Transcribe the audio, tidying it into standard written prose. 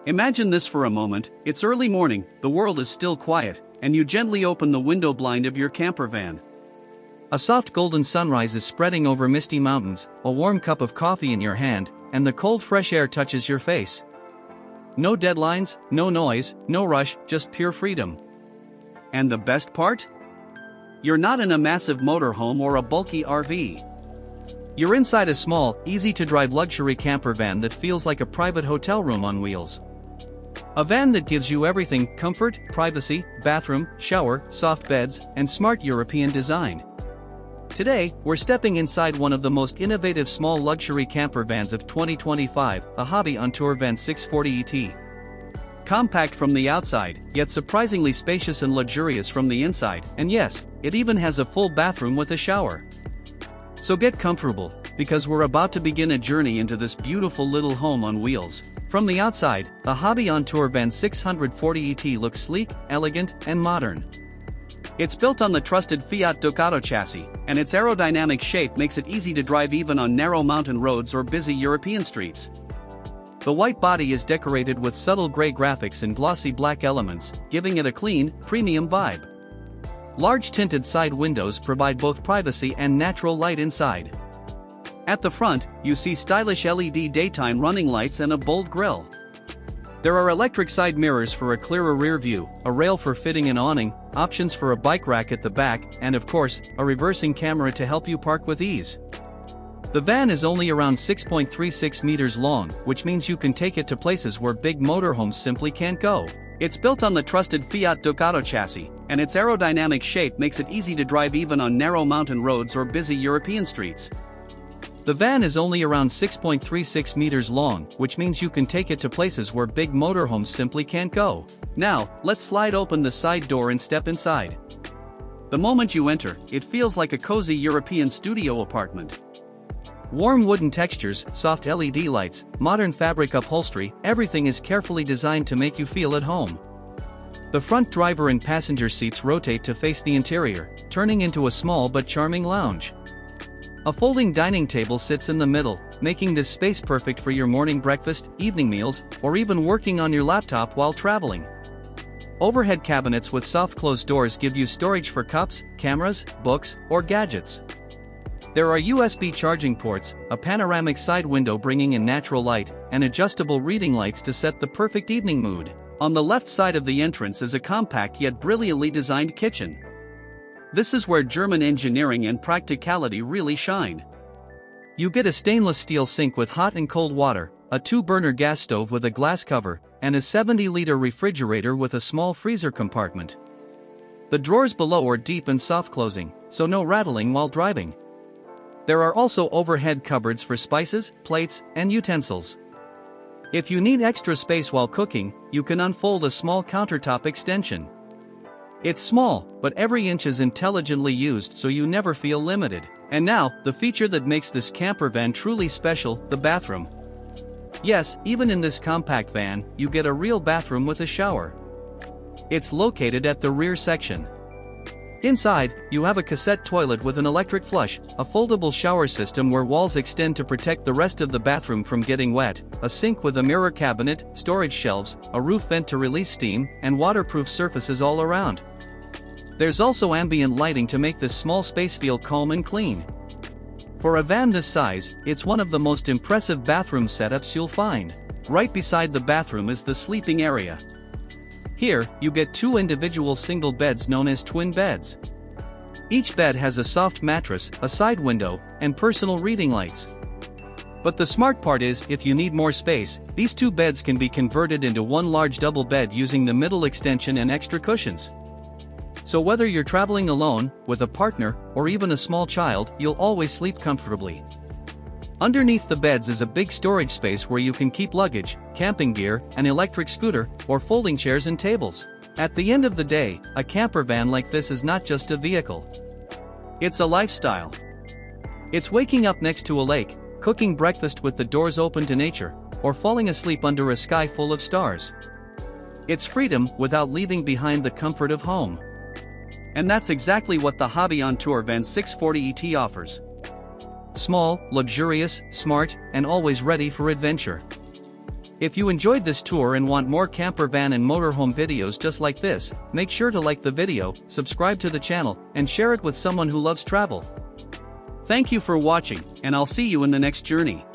Imagine this for a moment. It's early morning, the world is still quiet, and you gently open the window blind of your camper van. A soft golden sunrise is spreading over misty mountains, a warm cup of coffee in your hand, and the cold fresh air touches your face. No deadlines, no noise, no rush, just pure freedom. And the best part? You're not in a massive motorhome or a bulky RV. You're inside a small, easy-to-drive luxury camper van that feels like a private hotel room on wheels. A van that gives you everything: comfort, privacy, bathroom, shower, soft beds, and smart European design. Today, we're stepping inside one of the most innovative small luxury camper vans of 2025, a Hobby OnTour Van 640 ET. Compact from the outside, yet surprisingly spacious and luxurious from the inside, and yes, it even has a full bathroom with a shower. So get comfortable, because we're about to begin a journey into this beautiful little home on wheels. From the outside, the Hobby OnTour Van 640 ET looks sleek, elegant, and modern. It's built on the trusted Fiat Ducato chassis, and its aerodynamic shape makes it easy to drive even on narrow mountain roads or busy European streets. The white body is decorated with subtle gray graphics and glossy black elements, giving it a clean, premium vibe. Large tinted side windows provide both privacy and natural light inside. At the front, you see stylish LED daytime running lights and a bold grille. There are electric side mirrors for a clearer rear view, a rail for fitting an awning, options for a bike rack at the back, and of course, a reversing camera to help you park with ease. The van is only around 6.36 meters long, which means you can take it to places where big motorhomes simply can't go. It's built on the trusted Fiat Ducato chassis, and its aerodynamic shape makes it easy to drive even on narrow mountain roads or busy European streets. The van is only around 6.36 meters long, which means you can take it to places where big motorhomes simply can't go. Now, let's slide open the side door and step inside. The moment you enter, it feels like a cozy European studio apartment. Warm wooden textures, soft LED lights, modern fabric upholstery, everything is carefully designed to make you feel at home. The front driver and passenger seats rotate to face the interior, turning into a small but charming lounge. A folding dining table sits in the middle, making this space perfect for your morning breakfast, evening meals, or even working on your laptop while traveling. Overhead cabinets with soft closed doors give you storage for cups, cameras, books, or gadgets. There are USB charging ports, a panoramic side window bringing in natural light, and adjustable reading lights to set the perfect evening mood. On the left side of the entrance is a compact yet brilliantly designed kitchen. This is where German engineering and practicality really shine. You get a stainless steel sink with hot and cold water, a 2-burner gas stove with a glass cover, and a 70-liter refrigerator with a small freezer compartment. The drawers below are deep and soft closing, so no rattling while driving. There are also overhead cupboards for spices, plates, and utensils. If you need extra space while cooking, you can unfold a small countertop extension. It's small, but every inch is intelligently used so you never feel limited. And now, the feature that makes this camper van truly special, the bathroom. Yes, even in this compact van, you get a real bathroom with a shower. It's located at the rear section. Inside, you have a cassette toilet with an electric flush, a foldable shower system where walls extend to protect the rest of the bathroom from getting wet, a sink with a mirror cabinet, storage shelves, a roof vent to release steam, and waterproof surfaces all around. There's also ambient lighting to make this small space feel calm and clean. For a van this size, it's one of the most impressive bathroom setups you'll find. Right beside the bathroom is the sleeping area. Here, you get 2 individual single beds known as twin beds. Each bed has a soft mattress, a side window, and personal reading lights. But the smart part is, if you need more space, these 2 beds can be converted into one large double bed using the middle extension and extra cushions. So whether you're traveling alone, with a partner, or even a small child, you'll always sleep comfortably. Underneath the beds is a big storage space where you can keep luggage, camping gear, an electric scooter, or folding chairs and tables. At the end of the day, a camper van like this is not just a vehicle. It's a lifestyle. It's waking up next to a lake, cooking breakfast with the doors open to nature, or falling asleep under a sky full of stars. It's freedom without leaving behind the comfort of home. And that's exactly what the Hobby OnTour Van 640 ET offers. Small, luxurious, smart, and always ready for adventure. If you enjoyed this tour and want more campervan and motorhome videos just like this, make sure to like the video, subscribe to the channel, and share it with someone who loves travel. Thank you for watching, and I'll see you in the next journey.